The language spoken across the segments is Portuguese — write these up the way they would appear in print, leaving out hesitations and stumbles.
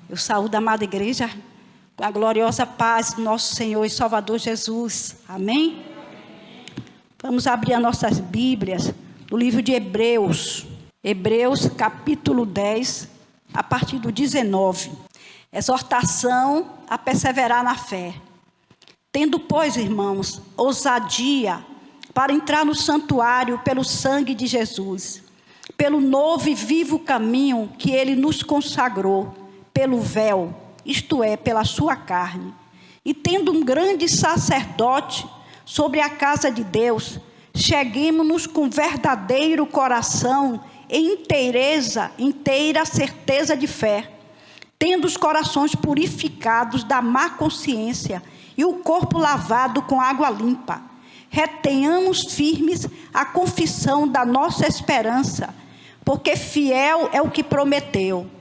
Eu saúdo a amada igreja com a gloriosa paz do nosso Senhor e Salvador Jesus. Amém? Vamos abrir as nossas Bíblias no livro de Hebreus. Hebreus capítulo 10, a partir do 19. Exortação a perseverar na fé. Tendo, pois, irmãos, ousadia para entrar no santuário pelo sangue de Jesus, pelo novo e vivo caminho que ele nos consagrou, pelo véu, isto é, pela sua carne. E tendo um grande sacerdote sobre a casa de Deus, cheguemo-nos com verdadeiro coração e inteira certeza de fé, tendo os corações purificados da má consciência e o corpo lavado com água limpa. Retenhamos firmes a confissão da nossa esperança, porque fiel é o que prometeu.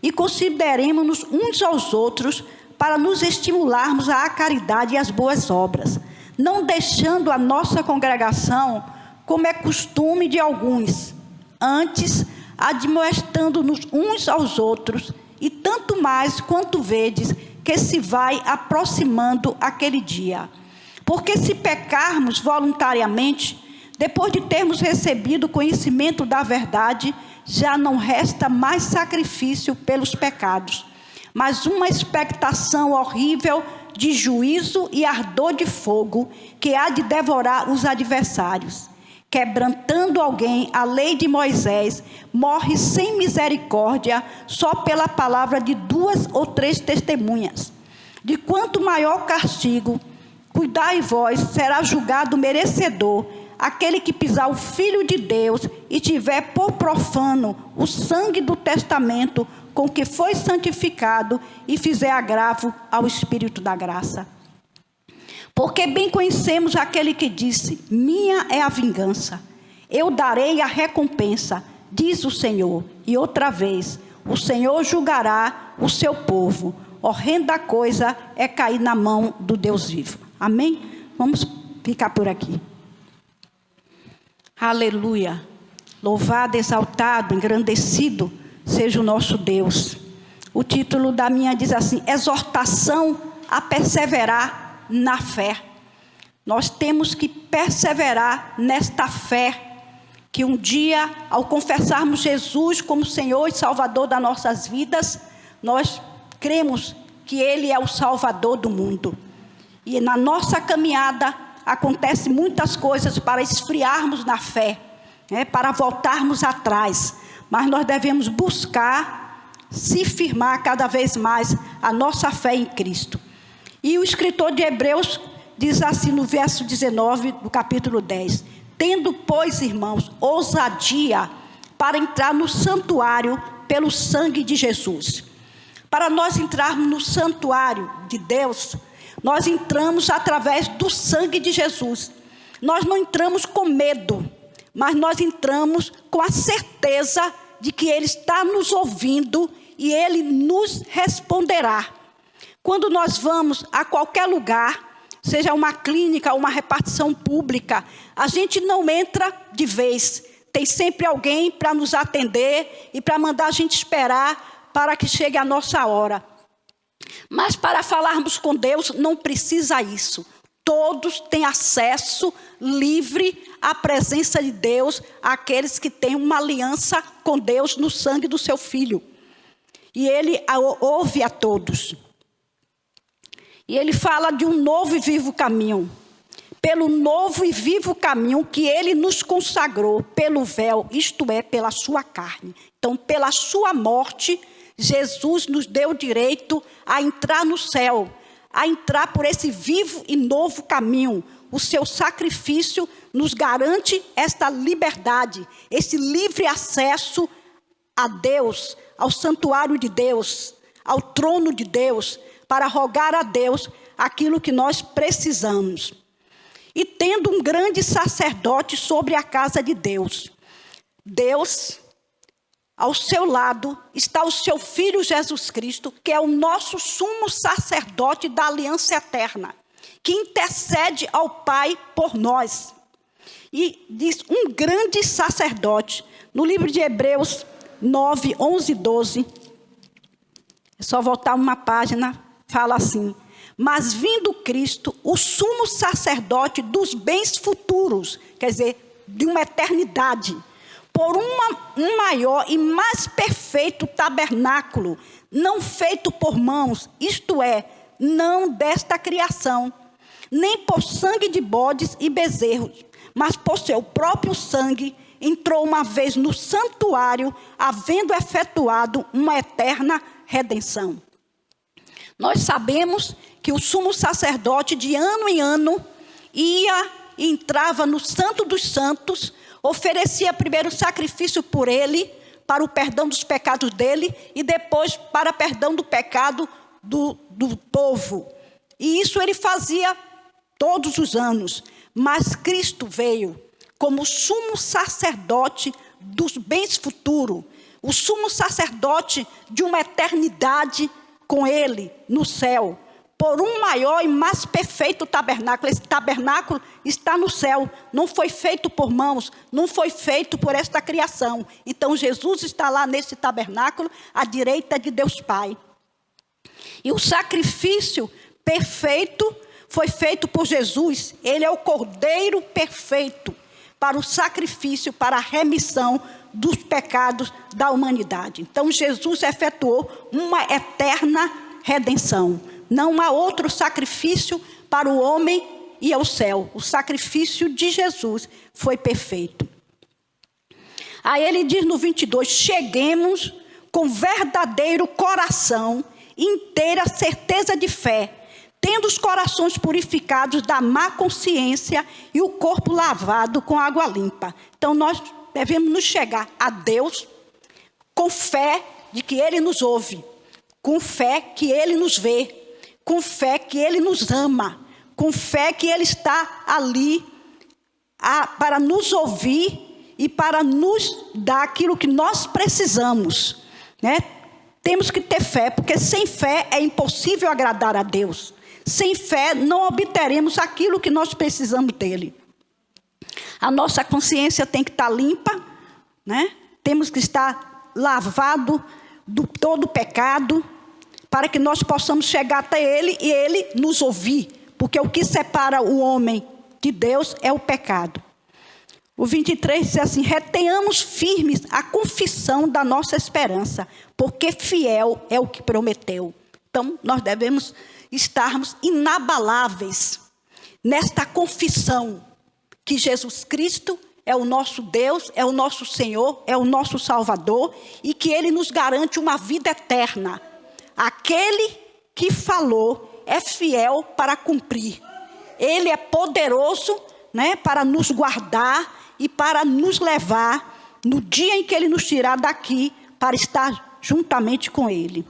E consideremos-nos uns aos outros para nos estimularmos à caridade e às boas obras, não deixando a nossa congregação, como é costume de alguns, antes admoestando-nos uns aos outros, e tanto mais quanto vedes que se vai aproximando aquele dia. Porque se pecarmos voluntariamente, depois de termos recebido o conhecimento da verdade, já não resta mais sacrifício pelos pecados, mas uma expectação horrível de juízo e ardor de fogo que há de devorar os adversários. Quebrantando alguém a lei de Moisés, morre sem misericórdia só pela palavra de 2 ou 3 testemunhas. De quanto maior castigo, cuidai vós, será julgado merecedor aquele que pisar o Filho de Deus e tiver por profano o sangue do testamento com que foi santificado e fizer agravo ao Espírito da graça. Porque bem conhecemos aquele que disse: minha é a vingança, eu darei a recompensa, diz o Senhor. E outra vez, o Senhor julgará o seu povo. Horrenda coisa é cair na mão do Deus vivo. Amém? Vamos ficar por aqui. Aleluia. Louvado, exaltado, engrandecido seja o nosso Deus. O título da minha diz assim: exortação a perseverar na fé. Nós temos que perseverar nesta fé, que um dia, ao confessarmos Jesus como Senhor e Salvador das nossas vidas, nós cremos que Ele é o Salvador do mundo. E na nossa caminhada acontecem muitas coisas para esfriarmos na fé, para voltarmos atrás. Mas nós devemos buscar se firmar cada vez mais a nossa fé em Cristo. E o escritor de Hebreus diz assim no verso 19 do capítulo 10: tendo, pois, irmãos, ousadia para entrar no santuário pelo sangue de Jesus. Para nós entrarmos no santuário de Deus, nós entramos através do sangue de Jesus. Nós não entramos com medo, mas nós entramos com a certeza de que Ele está nos ouvindo e Ele nos responderá. Quando nós vamos a qualquer lugar, seja uma clínica, uma repartição pública, a gente não entra de vez. Tem sempre alguém para nos atender e para mandar a gente esperar para que chegue a nossa hora. Mas para falarmos com Deus não precisa isso. Todos têm acesso livre à presença de Deus, aqueles que têm uma aliança com Deus no sangue do seu Filho. E Ele ouve a todos. E Ele fala de um novo e vivo caminho. Pelo novo e vivo caminho que Ele nos consagrou, pelo véu, isto é, pela sua carne. Então, pela sua morte, Jesus nos deu o direito a entrar no céu, a entrar por esse vivo e novo caminho. O seu sacrifício nos garante esta liberdade, esse livre acesso a Deus, ao santuário de Deus, ao trono de Deus, para rogar a Deus aquilo que nós precisamos. E tendo um grande sacerdote sobre a casa de Deus, Deus, ao seu lado está o seu Filho Jesus Cristo, que é o nosso sumo sacerdote da aliança eterna, que intercede ao Pai por nós. E diz um grande sacerdote, no livro de Hebreus 9, 11 e 12, É só voltar uma página, fala assim: mas vindo Cristo, o sumo sacerdote dos bens futuros, quer dizer, de uma eternidade, por um maior e mais perfeito tabernáculo, não feito por mãos, isto é, não desta criação, nem por sangue de bodes e bezerros, mas por seu próprio sangue, entrou uma vez no santuário, havendo efetuado uma eterna redenção. Nós sabemos que o sumo sacerdote, de ano em ano, ia e entrava no Santo dos Santos, oferecia primeiro sacrifício por ele, para o perdão dos pecados dele, e depois para perdão do pecado do povo. E isso ele fazia todos os anos. Mas Cristo veio como sumo sacerdote dos bens futuros, o sumo sacerdote de uma eternidade com ele no céu, por um maior e mais perfeito tabernáculo. Esse tabernáculo está no céu, não foi feito por mãos, não foi feito por esta criação. Então Jesus está lá nesse tabernáculo, à direita de Deus Pai. E o sacrifício perfeito foi feito por Jesus. Ele é o Cordeiro perfeito para o sacrifício, para a remissão dos pecados da humanidade. Então Jesus efetuou uma eterna redenção. Não há outro sacrifício para o homem e ao céu. O sacrifício de Jesus foi perfeito. Aí ele diz no 22, cheguemos com verdadeiro coração, inteira certeza de fé, tendo os corações purificados da má consciência e o corpo lavado com água limpa. Então nós devemos nos chegar a Deus com fé de que Ele nos ouve, com fé que Ele nos vê, com fé que Ele nos ama, com fé que Ele está ali para nos ouvir e para nos dar aquilo que nós precisamos, né? Temos que ter fé, porque sem fé é impossível agradar a Deus. Sem fé não obteremos aquilo que nós precisamos dele. A nossa consciência tem que estar limpa, né? Temos que estar lavado do todo pecado, para que nós possamos chegar até ele e ele nos ouvir. Porque o que separa o homem de Deus é o pecado. O 23 diz assim: retenhamos firmes a confissão da nossa esperança, porque fiel é o que prometeu. Então, nós devemos estarmos inabaláveis nesta confissão que Jesus Cristo é o nosso Deus, é o nosso Senhor, é o nosso Salvador, e que Ele nos garante uma vida eterna. Aquele que falou é fiel para cumprir. Ele é poderoso, né, para nos guardar e para nos levar no dia em que Ele nos tirar daqui para estar juntamente com Ele.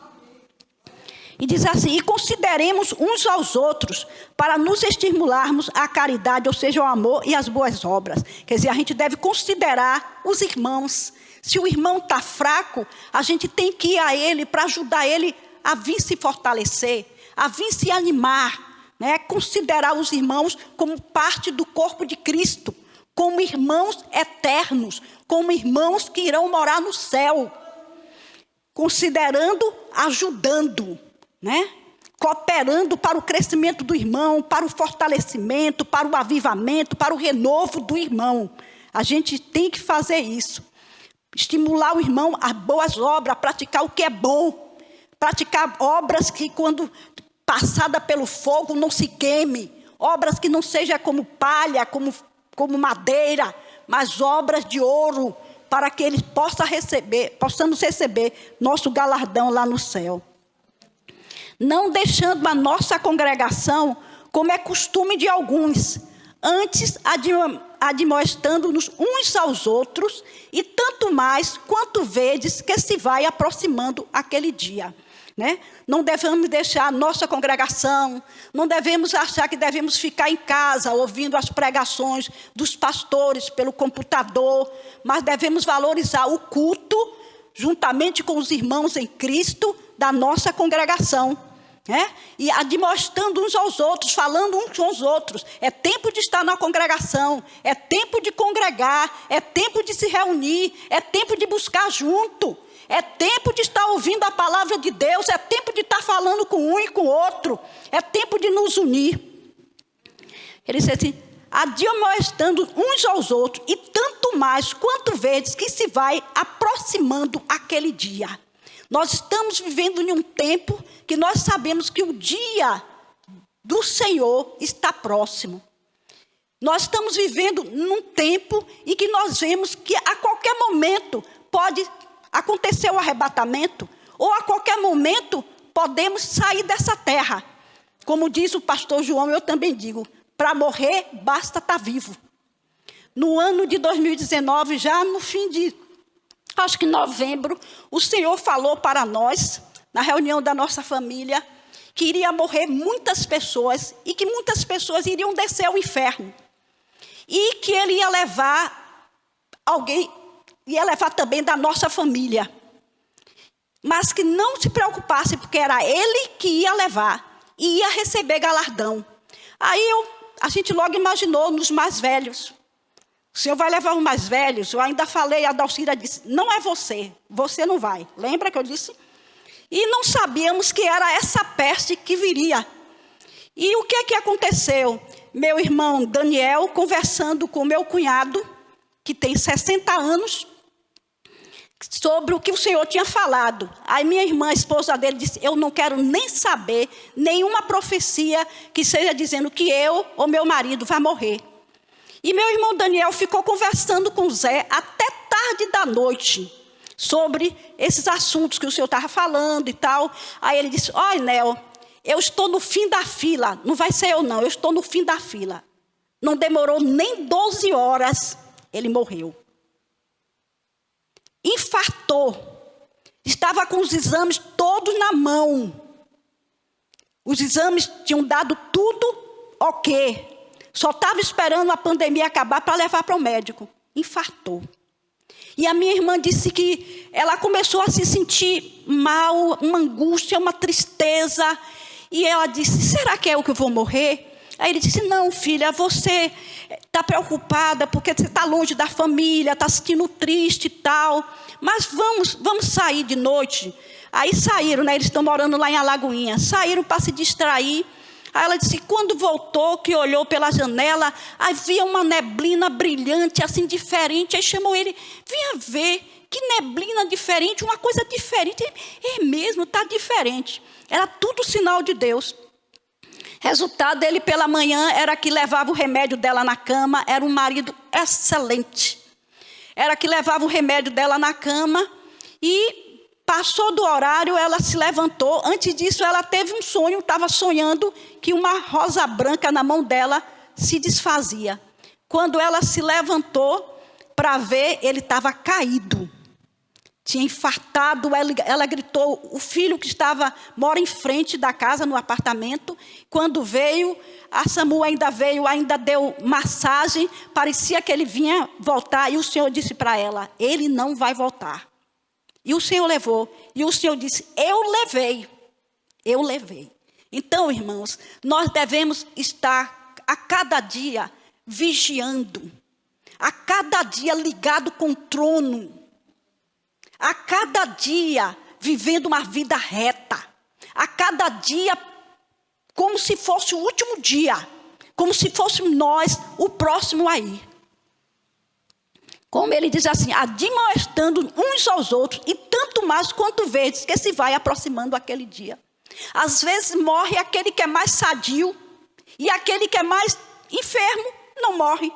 E diz assim: e consideremos uns aos outros para nos estimularmos à caridade, ou seja, ao amor e às boas obras. Quer dizer, a gente deve considerar os irmãos. Se o irmão está fraco, a gente tem que ir a ele para ajudar ele a vir se fortalecer, a vir se animar, né? Considerar os irmãos como parte do corpo de Cristo, como irmãos eternos, como irmãos que irão morar no céu. Considerando, ajudando, né? Cooperando para o crescimento do irmão, para o fortalecimento, para o avivamento, para o renovo do irmão. A gente tem que fazer isso. Estimular o irmão a boas obras, a praticar o que é bom. Praticar obras que, quando passada pelo fogo, não se queime. Obras que não sejam como palha, como madeira, mas obras de ouro, para que eles possamos receber nosso galardão lá no céu. Não deixando a nossa congregação, como é costume de alguns, antes admoestando-nos uns aos outros, e tanto mais quanto vedes que se vai aproximando aquele dia. Né? Não devemos deixar a nossa congregação, não devemos achar que devemos ficar em casa ouvindo as pregações dos pastores pelo computador, mas devemos valorizar o culto, juntamente com os irmãos em Cristo, da nossa congregação. E admoestando uns aos outros, falando uns com os outros. É tempo de estar na congregação, é tempo de congregar, é tempo de se reunir, é tempo de buscar junto, É tempo de estar ouvindo a palavra de Deus. É tempo de estar falando com um e com o outro. É tempo de nos unir. Ele disse assim: admoestando uns aos outros, e tanto mais quanto vezes que se vai aproximando aquele dia. Nós estamos vivendo em um tempo que nós sabemos que o dia do Senhor está próximo. Nós estamos vivendo num tempo em que nós vemos que a qualquer momento pode acontecer o arrebatamento, ou a qualquer momento podemos sair dessa terra. Como diz o pastor João, eu também digo, para morrer basta estar vivo. No ano de 2019, já no fim de, acho que novembro, o Senhor falou para nós, na reunião da nossa família, que iria morrer muitas pessoas e que muitas pessoas iriam descer ao inferno. E que Ele ia levar alguém, ia levar também da nossa família. Mas que não se preocupasse, porque era Ele que ia levar e ia receber galardão. Aí a gente logo imaginou nos mais velhos. O Senhor vai levar os mais velhos. Eu ainda falei, a Dalcira disse, não é você, você não vai. Lembra que eu disse? E não sabíamos que era essa peste que viria. E o que aconteceu? Meu irmão Daniel, conversando com meu cunhado, que tem 60 anos, sobre o que o Senhor tinha falado. Aí minha irmã, a esposa dele, disse, eu não quero nem saber nenhuma profecia que seja dizendo que eu ou meu marido vai morrer. E meu irmão Daniel ficou conversando com Zé até tarde da noite, sobre esses assuntos que o Senhor estava falando e tal. Aí ele disse, olha, Nel, eu estou no fim da fila. Não vai ser eu não, eu estou no fim da fila. Não demorou nem 12 horas, ele morreu. Infartou. Estava com os exames todos na mão. Os exames tinham dado tudo ok. Só estava esperando a pandemia acabar para levar para o médico. Infartou. E a minha irmã disse que ela começou a se sentir mal, uma angústia, uma tristeza. E ela disse, será que é eu que vou morrer? Aí ele disse, não, filha, você está preocupada porque você está longe da família, está se sentindo triste e tal. Mas vamos sair de noite. Aí saíram, né? Eles estão morando lá em Alagoinha. Saíram para se distrair. Aí ela disse, quando voltou, que olhou pela janela, havia uma neblina brilhante, assim, diferente. Aí chamou ele, vinha ver, que neblina diferente, uma coisa diferente. É mesmo, está diferente. Era tudo sinal de Deus. Resultado dele pela manhã era que levava o remédio dela na cama, era um marido excelente. Era que levava o remédio dela na cama e passou do horário, ela se levantou. Antes disso, ela teve um sonho, estava sonhando que uma rosa branca na mão dela se desfazia. Quando ela se levantou para ver, ele estava caído. Tinha infartado, ela gritou, o filho que mora em frente da casa, no apartamento. Quando veio, a SAMU ainda deu massagem, parecia que ele vinha voltar. E o Senhor disse para ela, ele não vai voltar. E o Senhor levou. E o Senhor disse, eu levei. Então, irmãos, nós devemos estar a cada dia vigiando. A cada dia ligado com o trono. A cada dia vivendo uma vida reta. A cada dia como se fosse o último dia. Como se fosse nós o próximo aí. Como ele diz assim, admoestando uns aos outros, e tanto mais quanto vezes que se vai aproximando aquele dia. Às vezes morre aquele que é mais sadio, e aquele que é mais enfermo não morre.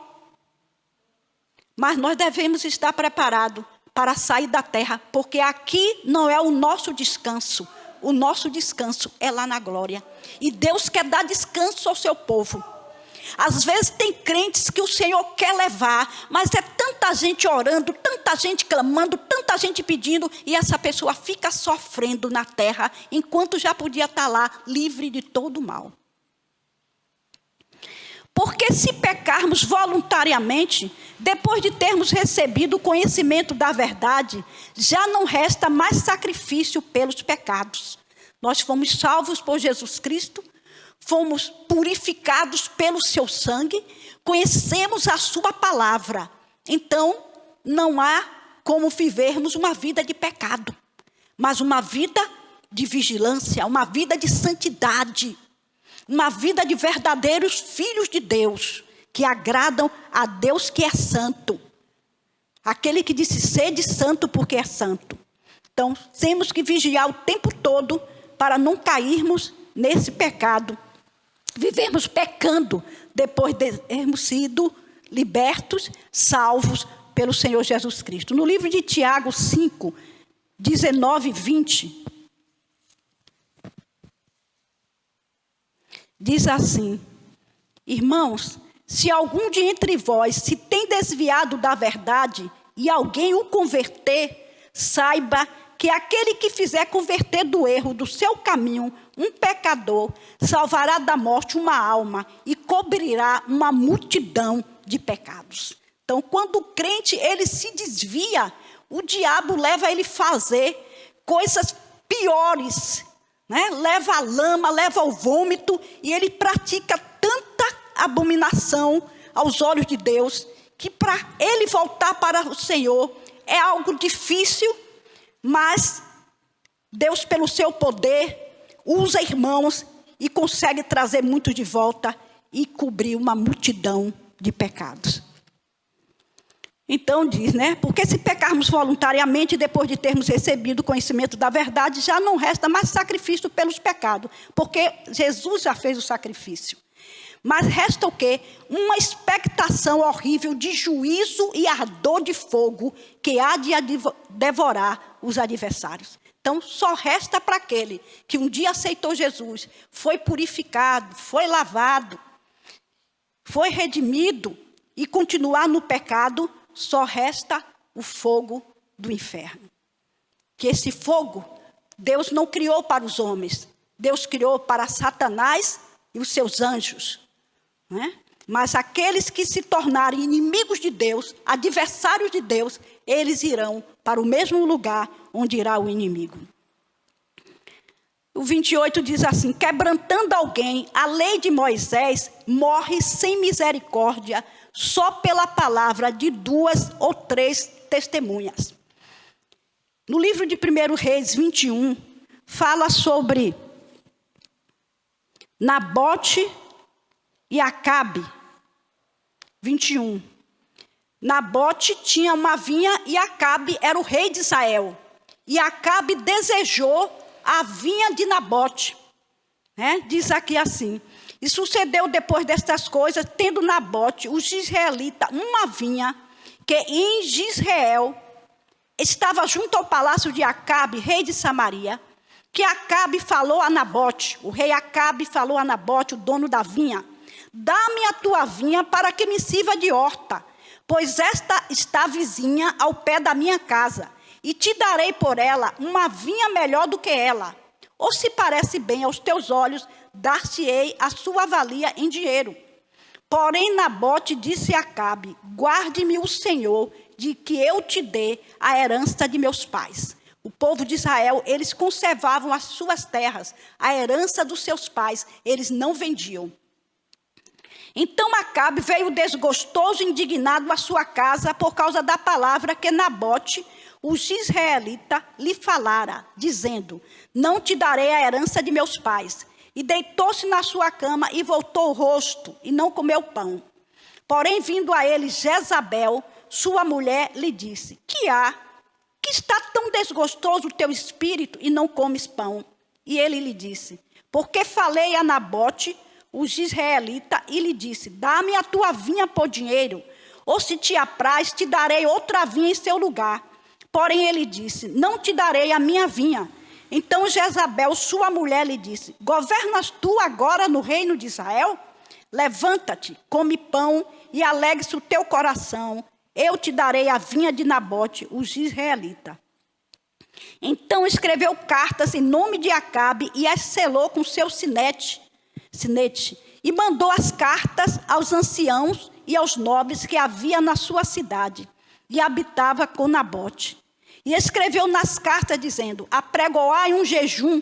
Mas nós devemos estar preparados para sair da terra, porque aqui não é o nosso descanso. O nosso descanso é lá na glória. E Deus quer dar descanso ao seu povo. Às vezes tem crentes que o Senhor quer levar, mas é tanta gente orando, tanta gente clamando, tanta gente pedindo, e essa pessoa fica sofrendo na terra, enquanto já podia estar lá, livre de todo o mal. Porque se pecarmos voluntariamente, depois de termos recebido o conhecimento da verdade, já não resta mais sacrifício pelos pecados. Nós fomos salvos por Jesus Cristo, fomos purificados pelo seu sangue, conhecemos a sua palavra. Então, não há como vivermos uma vida de pecado. mas uma vida de vigilância, uma vida de santidade, uma vida de verdadeiros filhos de Deus, que agradam a Deus que é santo. Aquele que disse, sede santo porque é santo. Então, temos que vigiar o tempo todo para não cairmos nesse pecado. Vivemos pecando depois de termos sido libertos, salvos pelo Senhor Jesus Cristo. No livro de Tiago 5, 19 e 20, diz assim: irmãos, se algum de entre vós se tem desviado da verdade e alguém o converter, saiba que aquele que fizer converter do erro do seu caminho um pecador, salvará da morte uma alma e cobrirá uma multidão de pecados. Então, quando o crente ele se desvia, o diabo leva ele a fazer coisas piores, né? Leva a lama, leva ao vômito, e ele pratica tanta abominação aos olhos de Deus, que para ele voltar para o Senhor é algo difícil, mas Deus, pelo seu poder, usa irmãos e consegue trazer muitos de volta e cobrir uma multidão de pecados. Então diz, né? Porque se pecarmos voluntariamente, depois de termos recebido o conhecimento da verdade, já não resta mais sacrifício pelos pecados, porque Jesus já fez o sacrifício. Mas resta o quê? Uma expectação horrível de juízo e ardor de fogo que há de devorar os adversários. Então, só resta para aquele que um dia aceitou Jesus, foi purificado, foi lavado, foi redimido e continuar no pecado, só resta o fogo do inferno. Que esse fogo, Deus não criou para os homens, Deus criou para Satanás e os seus anjos, né? Mas aqueles que se tornarem inimigos de Deus, adversários de Deus, eles irão para o mesmo lugar onde irá o inimigo. O 28 diz assim: quebrantando alguém a lei de Moisés, morre sem misericórdia, só pela palavra de 2 ou 3 testemunhas. No livro de 1 Reis 21, fala sobre Nabote e Acabe. 21. Nabote tinha uma vinha e Acabe era o rei de Israel. E Acabe desejou a vinha de Nabote, né? Diz aqui assim: e sucedeu depois destas coisas, tendo Nabote, o jizreelita, uma vinha que em Jizreel estava junto ao palácio de Acabe, rei de Samaria, que Acabe falou a Nabote, o rei Acabe falou a Nabote, o dono da vinha: dá-me a tua vinha para que me sirva de horta, pois esta está vizinha ao pé da minha casa, e te darei por ela uma vinha melhor do que ela. Ou se parece bem aos teus olhos, dar-te-ei a sua valia em dinheiro. Porém Nabote disse a Acabe: guarde-me o Senhor de que eu te dê a herança de meus pais. O povo de Israel, eles conservavam as suas terras, a herança dos seus pais, eles não vendiam. Então Acabe veio desgostoso e indignado à sua casa por causa da palavra que Nabote, o jizreelita, lhe falara, dizendo: não te darei a herança de meus pais. E deitou-se na sua cama e voltou o rosto, e não comeu pão. Porém, vindo a ele Jezabel, sua mulher, lhe disse: que há? Que está tão desgostoso o teu espírito e não comes pão? E ele lhe disse: porque falei a Nabote, o jizreelita, e lhe disse: dá-me a tua vinha por dinheiro, ou se te apraz, te darei outra vinha em seu lugar. Porém ele disse: não te darei a minha vinha. Então Jezabel, sua mulher, lhe disse: governas tu agora no reino de Israel? Levanta-te, come pão e alegre-se o teu coração. Eu te darei a vinha de Nabote, o jizreelita. Então escreveu cartas em nome de Acabe e as selou com seu sinete, e mandou as cartas aos anciãos e aos nobres que havia na sua cidade, e habitava com Nabote. E escreveu nas cartas dizendo: apregoai um jejum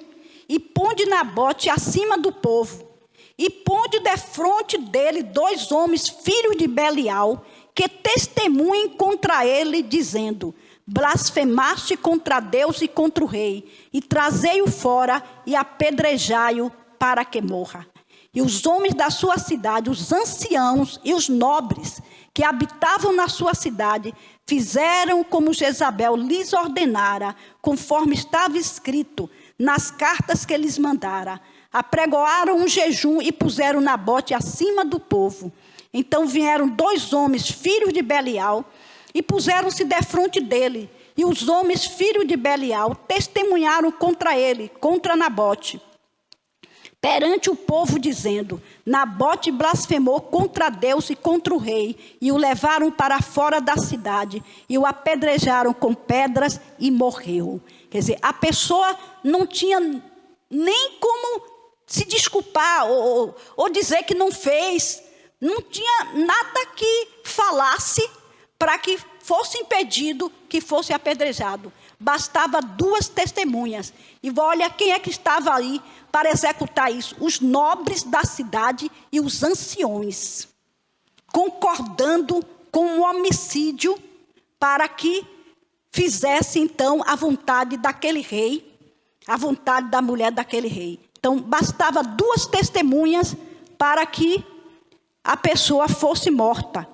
e ponde Nabote acima do povo, e ponde defronte dele 2 homens, filhos de Belial, que testemunhem contra ele, dizendo: blasfemaste contra Deus e contra o rei, e trazei-o fora e apedrejai-o para que morra. E os homens da sua cidade, os anciãos e os nobres que habitavam na sua cidade, fizeram como Jezabel lhes ordenara, conforme estava escrito nas cartas que lhes mandara. Apregoaram um jejum e puseram Nabote acima do povo. Então vieram 2 homens, filhos de Belial, e puseram-se defronte dele. E os homens, filhos de Belial, testemunharam contra ele, contra Nabote, perante o povo, dizendo: Nabote blasfemou contra Deus e contra o rei, e o levaram para fora da cidade, e o apedrejaram com pedras, e morreu. Quer dizer, a pessoa não tinha nem como se desculpar, ou dizer que não fez. Não tinha nada que falasse para que fosse impedido que fosse apedrejado. Bastava 2 testemunhas. E olha quem é que estava ali para executar isso: os nobres da cidade e os anciões, concordando com o homicídio para que fizesse então a vontade daquele rei, a vontade da mulher daquele rei. Então bastava 2 testemunhas para que a pessoa fosse morta.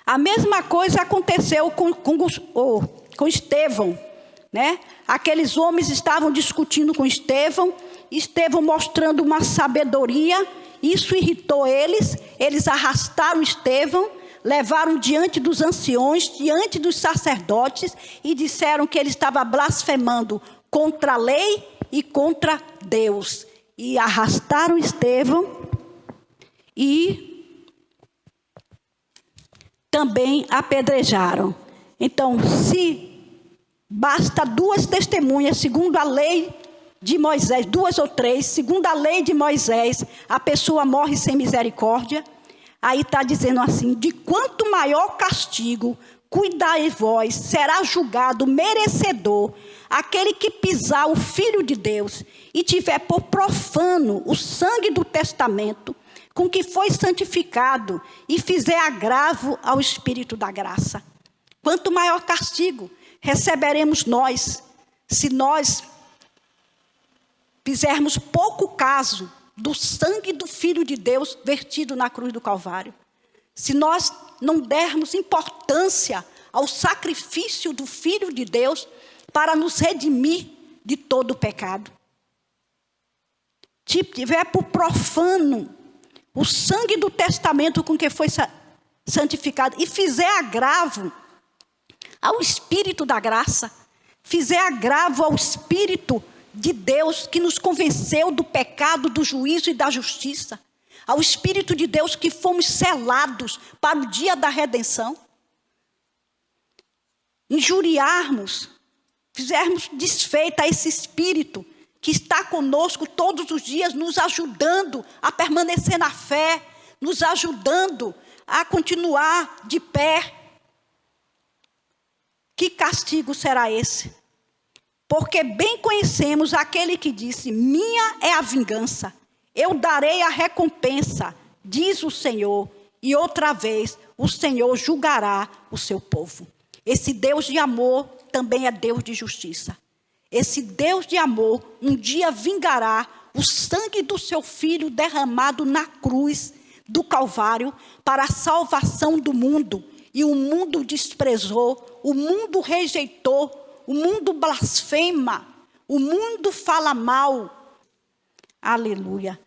A mesma coisa aconteceu com Estevão, né? Aqueles homens estavam discutindo com Estevão, Estevão mostrando uma sabedoria, isso irritou eles, eles arrastaram Estevão, levaram diante dos anciões, diante dos sacerdotes, e disseram que ele estava blasfemando contra a lei e contra Deus. E arrastaram Estevão e também apedrejaram. Então, se basta 2 testemunhas, segundo a lei de Moisés, 2 ou 3, segundo a lei de Moisés, a pessoa morre sem misericórdia. Aí está dizendo assim: de quanto maior castigo, cuidai vós, será julgado merecedor aquele que pisar o Filho de Deus e tiver por profano o sangue do testamento, com que foi santificado, e fizer agravo ao Espírito da graça. Quanto maior castigo receberemos nós, se nós fizermos pouco caso do sangue do Filho de Deus vertido na cruz do Calvário. Se nós não dermos importância ao sacrifício do Filho de Deus para nos redimir de todo o pecado. Tiver por profano o sangue do testamento com que foi santificado, e fizer agravo ao Espírito da graça, fizer agravo ao Espírito de Deus que nos convenceu do pecado, do juízo e da justiça, ao Espírito de Deus que fomos selados para o dia da redenção, injuriarmos, fizermos desfeita a esse Espírito que está conosco todos os dias, nos ajudando a permanecer na fé, nos ajudando a continuar de pé. Que castigo será esse? Porque bem conhecemos aquele que disse: minha é a vingança, eu darei a recompensa, diz o Senhor, e outra vez o Senhor julgará o seu povo. Esse Deus de amor também é Deus de justiça. Esse Deus de amor um dia vingará o sangue do seu Filho derramado na cruz do Calvário para a salvação do mundo. E o mundo desprezou, o mundo rejeitou, o mundo blasfema, o mundo fala mal. Aleluia.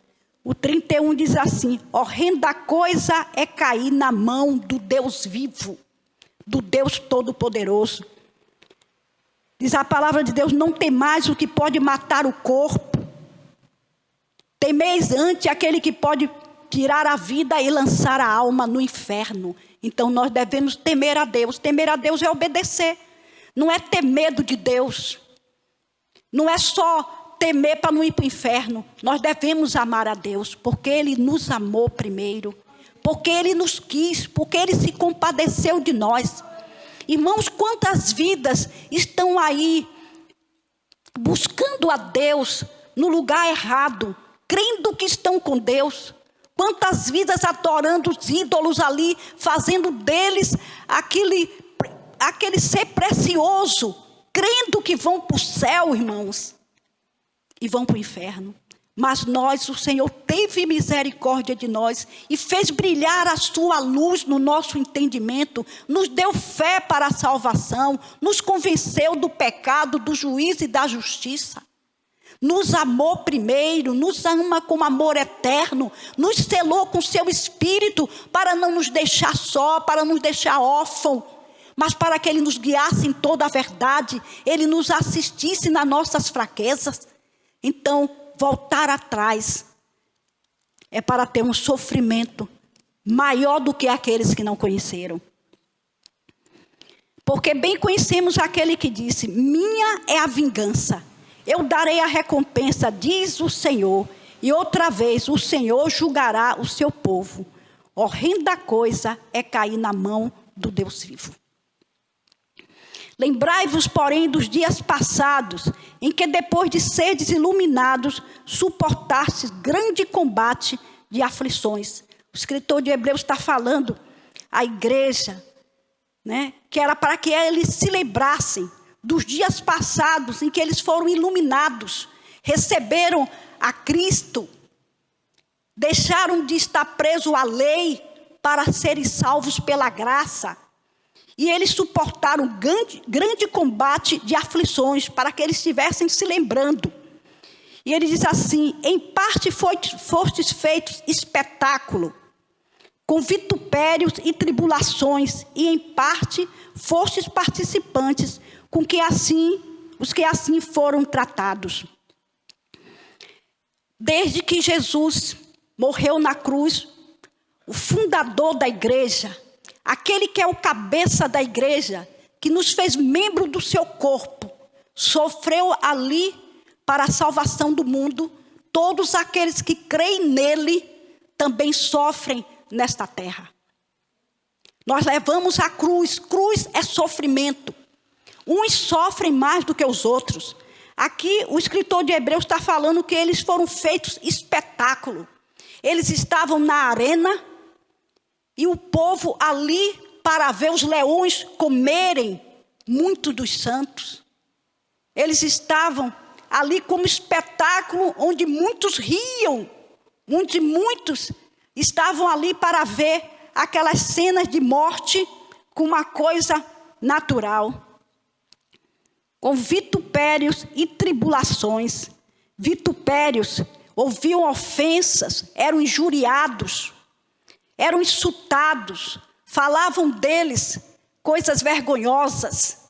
O 31 diz assim: horrenda coisa é cair na mão do Deus vivo, do Deus Todo-Poderoso. Diz a palavra de Deus: não temais o que pode matar o corpo, temeis ante aquele que pode tirar a vida e lançar a alma no inferno. Então nós devemos temer a Deus. Temer a Deus é obedecer, não é ter medo de Deus, não é só temer para não ir para o inferno. Nós devemos amar a Deus, porque Ele nos amou primeiro, porque Ele nos quis, porque Ele se compadeceu de nós. Irmãos, quantas vidas estão aí buscando a Deus no lugar errado, crendo que estão com Deus, Quantas vidas adorando os ídolos ali, fazendo deles aquele ser precioso, crendo que vão para o céu, irmãos, e vão para o inferno. Mas nós, o Senhor teve misericórdia de nós e fez brilhar a sua luz no nosso entendimento, nos deu fé para a salvação, nos convenceu do pecado, do juízo e da justiça. Nos amou primeiro, nos ama com amor eterno, nos selou com seu Espírito para não nos deixar só, para nos deixar órfão, mas para que Ele nos guiasse em toda a verdade, Ele nos assistisse nas nossas fraquezas. Então, voltar atrás é para ter um sofrimento maior do que aqueles que não conheceram. Porque bem conhecemos aquele que disse: minha é a vingança, eu darei a recompensa, diz o Senhor. E outra vez o Senhor julgará o seu povo. Horrenda coisa é cair na mão do Deus vivo. Lembrai-vos, porém, dos dias passados, em que depois de seres iluminados, suportastes grande combate de aflições. O escritor de Hebreus está falando à igreja, né, que era para que eles se lembrassem dos dias passados em que eles foram iluminados, receberam a Cristo, deixaram de estar presos à lei para serem salvos pela graça. E eles suportaram grande combate de aflições para que eles estivessem se lembrando. E ele diz assim: em parte fostes feitos espetáculo, com vitupérios e tribulações, e em parte fostes participantes com os que assim foram tratados. Desde que Jesus morreu na cruz, o fundador da igreja, aquele que é o cabeça da igreja, que nos fez membro do seu corpo, sofreu ali para a salvação do mundo. Todos aqueles que creem nele também sofrem nesta terra. Nós levamos a cruz. Cruz é sofrimento. Uns sofrem mais do que os outros. Aqui o escritor de Hebreus está falando que eles foram feitos espetáculo. Eles estavam na arena e o povo ali para ver os leões comerem muito dos santos. Eles estavam ali como espetáculo, onde muitos riam, onde muitos estavam ali para ver aquelas cenas de morte como uma coisa natural. Com vitupérios e tribulações. Vitupérios, ouviam ofensas, eram injuriados, eram insultados, falavam deles coisas vergonhosas.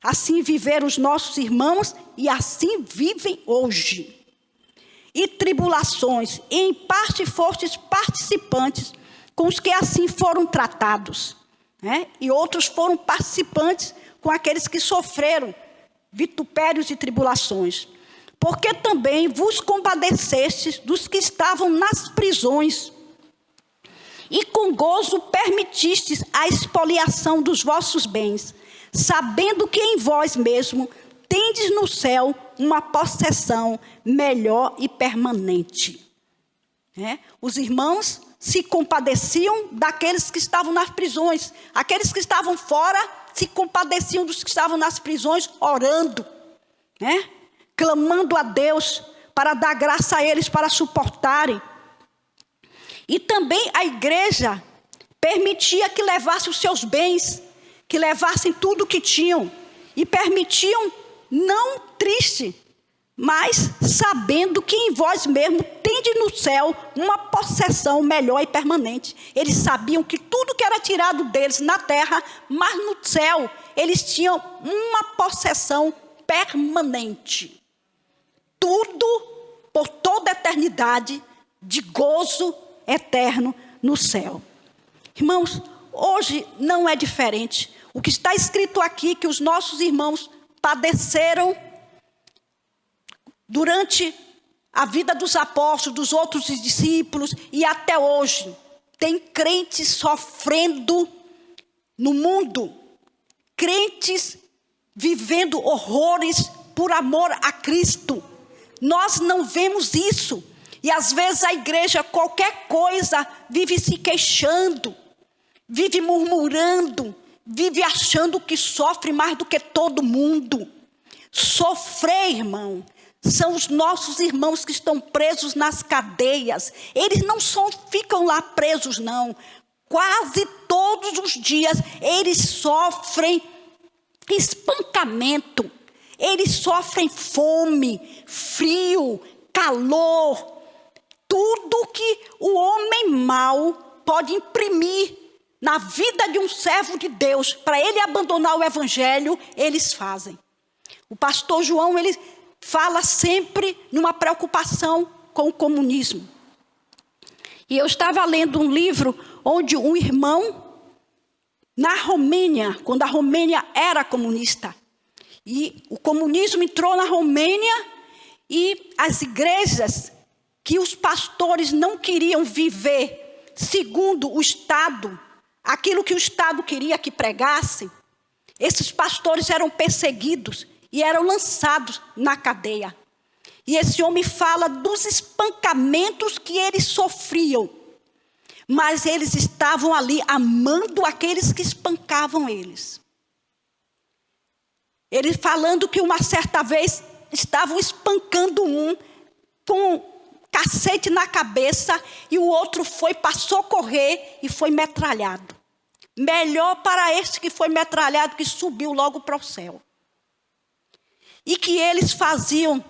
Assim viveram os nossos irmãos e assim vivem hoje. E tribulações, e em parte fostes participantes com os que assim foram tratados, né? E outros foram participantes com aqueles que sofreram vitupérios e tribulações. Porque também vos compadecestes dos que estavam nas prisões, e com gozo permitistes a expoliação dos vossos bens, sabendo que em vós mesmo tendes no céu uma possessão melhor e permanente. Os irmãos se compadeciam daqueles que estavam nas prisões. Aqueles que estavam fora se compadeciam dos que estavam nas prisões, orando, clamando a Deus para dar graça a eles, para suportarem. E também a igreja permitia que levassem os seus bens, que levassem tudo o que tinham, e permitiam, não triste, mas sabendo que em vós mesmo tende no céu uma possessão melhor e permanente. Eles sabiam que tudo que era tirado deles na terra, mas no céu eles tinham uma possessão permanente. Tudo por toda a eternidade de gozo eterno no céu. Irmãos, hoje não é diferente. O que está escrito aqui, que os nossos irmãos padeceram durante a vida dos apóstolos, dos outros discípulos, e até hoje, tem crentes sofrendo no mundo, crentes vivendo horrores por amor a Cristo. Nós não vemos isso. E às vezes a igreja, qualquer coisa, vive se queixando, vive murmurando, vive achando que sofre mais do que todo mundo. Sofrer, irmão, são os nossos irmãos que estão presos nas cadeias. Eles não ficam lá presos, não. Quase todos os dias eles sofrem espancamento. Eles sofrem fome, frio, calor. Tudo que o homem mau pode imprimir na vida de um servo de Deus, para ele abandonar o evangelho, eles fazem. O pastor João, ele fala sempre numa preocupação com o comunismo. E eu estava lendo um livro onde um irmão, na Romênia, quando a Romênia era comunista, e o comunismo entrou na Romênia, e as igrejas que os pastores não queriam viver segundo o Estado, aquilo que o Estado queria que pregasse, esses pastores eram perseguidos e eram lançados na cadeia. E esse homem fala dos espancamentos que eles sofriam, mas eles estavam ali amando aqueles que espancavam eles. Ele falando que uma certa vez estavam espancando um com cacete na cabeça e o outro foi para socorrer e foi metralhado. Melhor para esse que foi metralhado, que subiu logo para o céu. E que eles faziam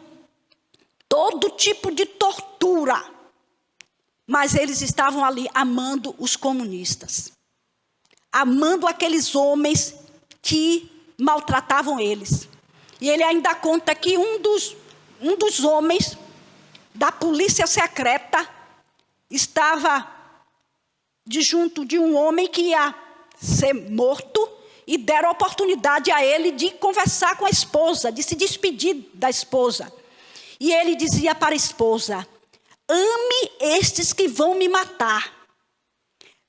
todo tipo de tortura, mas eles estavam ali amando os comunistas, amando aqueles homens que maltratavam eles. E ele ainda conta que um dos homens da polícia secreta estava junto de um homem que ia ser morto e deram a oportunidade a ele de conversar com a esposa, de se despedir da esposa. E ele dizia para a esposa: ame estes que vão me matar.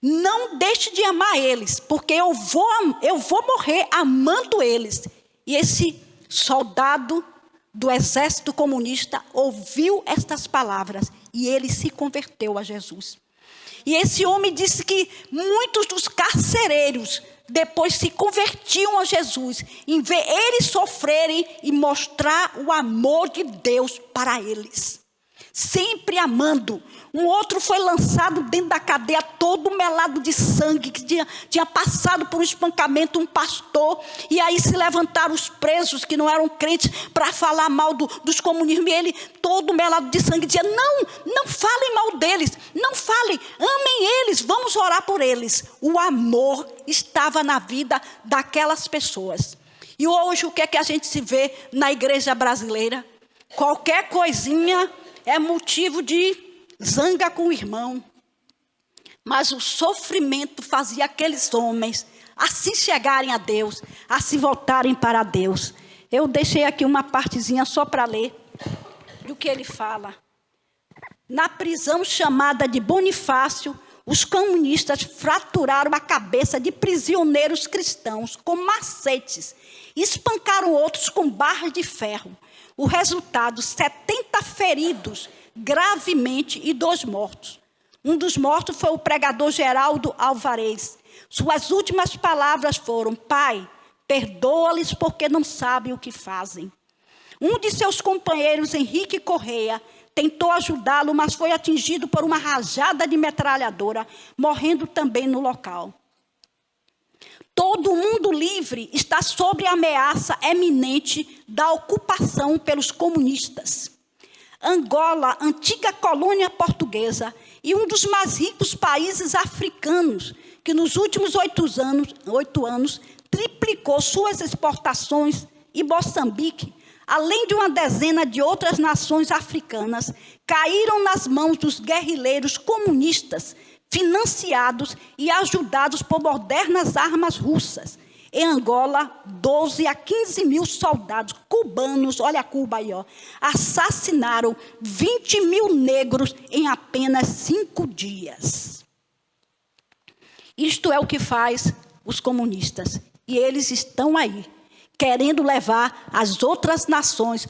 Não deixe de amar eles, porque eu vou morrer amando eles. E esse soldado do exército comunista ouviu estas palavras e ele se converteu a Jesus. E esse homem disse que muitos dos carcereiros depois se convertiam a Jesus, em ver eles sofrerem e mostrar o amor de Deus para eles. Sempre amando. Um outro foi lançado dentro da cadeia, todo melado de sangue, que tinha passado por um espancamento, um pastor. E aí se levantaram os presos, que não eram crentes, para falar mal dos comunismos. E ele, todo melado de sangue, dizia: não falem mal deles, não falem, amem eles, vamos orar por eles. O amor estava na vida daquelas pessoas. E hoje o que é que a gente se vê na igreja brasileira? Qualquer coisinha é motivo de zanga com o irmão. Mas o sofrimento fazia aqueles homens a se chegarem a Deus, a se voltarem para Deus. Eu deixei aqui uma partezinha só para ler do que ele fala. Na prisão chamada de Bonifácio, os comunistas fraturaram a cabeça de prisioneiros cristãos com macetes e espancaram outros com barras de ferro. O resultado, 70 feridos gravemente e 2 mortos. Um dos mortos foi o pregador Geraldo Alvarez. Suas últimas palavras foram: Pai, perdoa-lhes porque não sabem o que fazem. Um de seus companheiros, Henrique Correia, tentou ajudá-lo, mas foi atingido por uma rajada de metralhadora, morrendo também no local. Todo mundo livre está sob a ameaça eminente da ocupação pelos comunistas. Angola, antiga colônia portuguesa e um dos mais ricos países africanos, que nos últimos 8 anos triplicou suas exportações, e Moçambique, além de uma dezena de outras nações africanas, caíram nas mãos dos guerrilheiros comunistas, financiados e ajudados por modernas armas russas. Em Angola, 12 a 15 mil soldados cubanos, olha Cuba aí, assassinaram 20 mil negros em apenas 5 dias. Isto é o que faz os comunistas. E eles estão aí, querendo levar as outras nações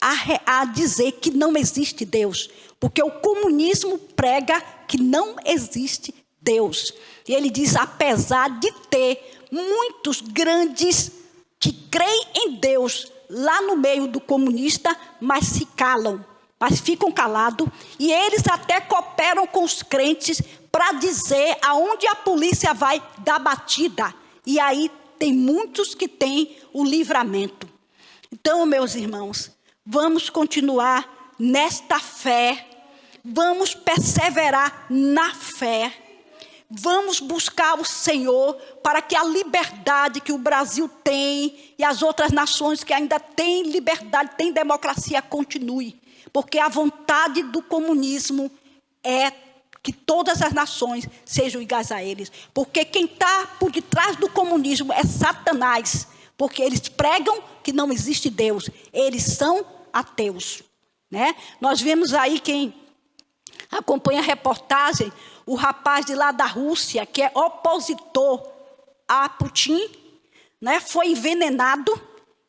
a dizer que não existe Deus, porque o comunismo prega que não existe Deus. E ele diz, apesar de ter muitos grandes que creem em Deus lá no meio do comunista, mas se calam, mas ficam calados, e eles até cooperam com os crentes para dizer aonde a polícia vai dar batida. E aí tem muitos que têm o livramento. Então, meus irmãos, vamos continuar nesta fé, vamos perseverar na fé, vamos buscar o Senhor para que a liberdade que o Brasil tem e as outras nações que ainda têm liberdade, têm democracia, continue. Porque a vontade do comunismo é que todas as nações sejam iguais a eles. Porque quem está por detrás do comunismo é Satanás. Porque eles pregam que não existe Deus. Eles são ateus, né? Nós vemos aí, quem acompanha a reportagem, o rapaz de lá da Rússia, que é opositor a Putin, né? Foi envenenado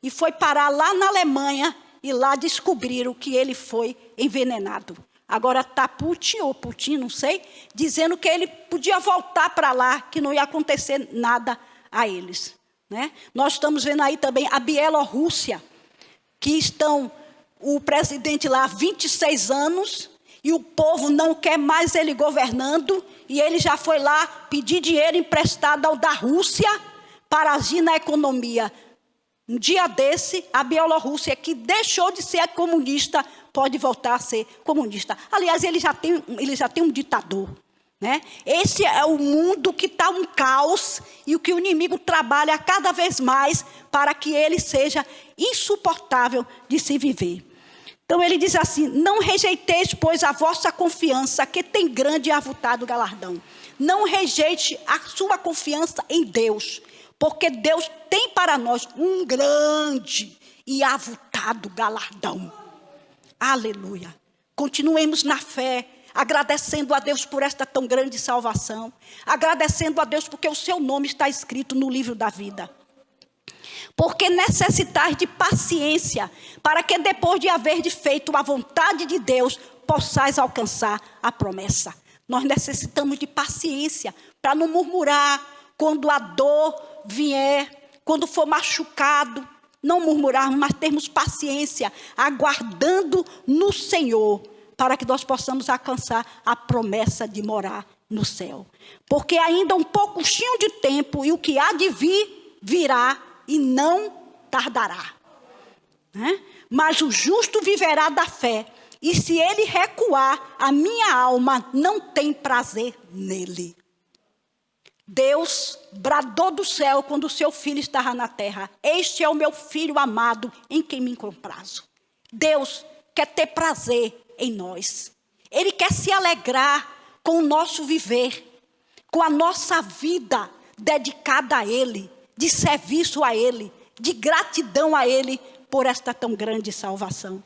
e foi parar lá na Alemanha, e lá descobriram que ele foi envenenado. Agora está Putin, ou Putin, não sei, dizendo que ele podia voltar para lá, que não ia acontecer nada a eles, né? Nós estamos vendo aí também a Bielorrússia, que estão o presidente lá há 26 anos, e o povo não quer mais ele governando, e ele já foi lá pedir dinheiro emprestado ao da Rússia para agir na economia. Um dia desse, a Bielorrússia, que deixou de ser comunista, pode voltar a ser comunista. Aliás, ele já tem um ditador, né? Esse é o mundo que está um caos, e o que o inimigo trabalha cada vez mais para que ele seja insuportável de se viver. Então ele diz assim, não rejeiteis, pois, a vossa confiança, que tem grande e avultado galardão. Não rejeite a sua confiança em Deus, porque Deus tem para nós um grande e avultado galardão. Aleluia. Continuemos na fé, agradecendo a Deus por esta tão grande salvação, agradecendo a Deus porque o seu nome está escrito no livro da vida. Porque necessitais de paciência, para que depois de haver feito a vontade de Deus, possais alcançar a promessa. Nós necessitamos de paciência, para não murmurar quando a dor vier, quando for machucado, não murmurarmos, mas termos paciência, aguardando no Senhor, para que nós possamos alcançar a promessa de morar no céu. Porque ainda um pouquinho de tempo, e o que há de vir, virá, e não tardará, né? Mas o justo viverá da fé, e se ele recuar, a minha alma não tem prazer nele. Deus bradou do céu quando o seu filho estava na terra, este é o meu filho amado, em quem me comprazo. Deus quer ter prazer em nós, ele quer se alegrar com o nosso viver, com a nossa vida dedicada a ele, de serviço a ele, de gratidão a ele por esta tão grande salvação.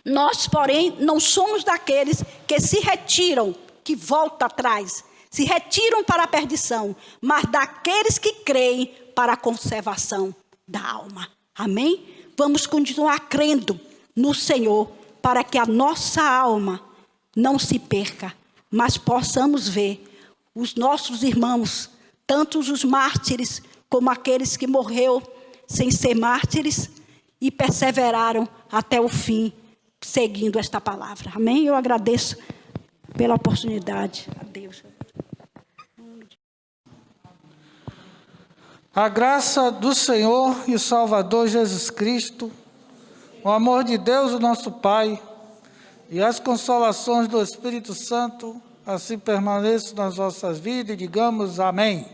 Nós, porém, não somos daqueles que se retiram, que voltam atrás, se retiram para a perdição, mas daqueles que creem para a conservação da alma. Amém? Vamos continuar crendo no Senhor, para que a nossa alma não se perca, mas possamos ver os nossos irmãos, tanto os mártires, como aqueles que morreram sem ser mártires e perseveraram até o fim, seguindo esta palavra. Amém? Eu agradeço pela oportunidade. A Deus. A graça do Senhor e Salvador Jesus Cristo, o amor de Deus, o nosso Pai, e as consolações do Espírito Santo, assim permaneçam nas vossas vidas, e digamos amém.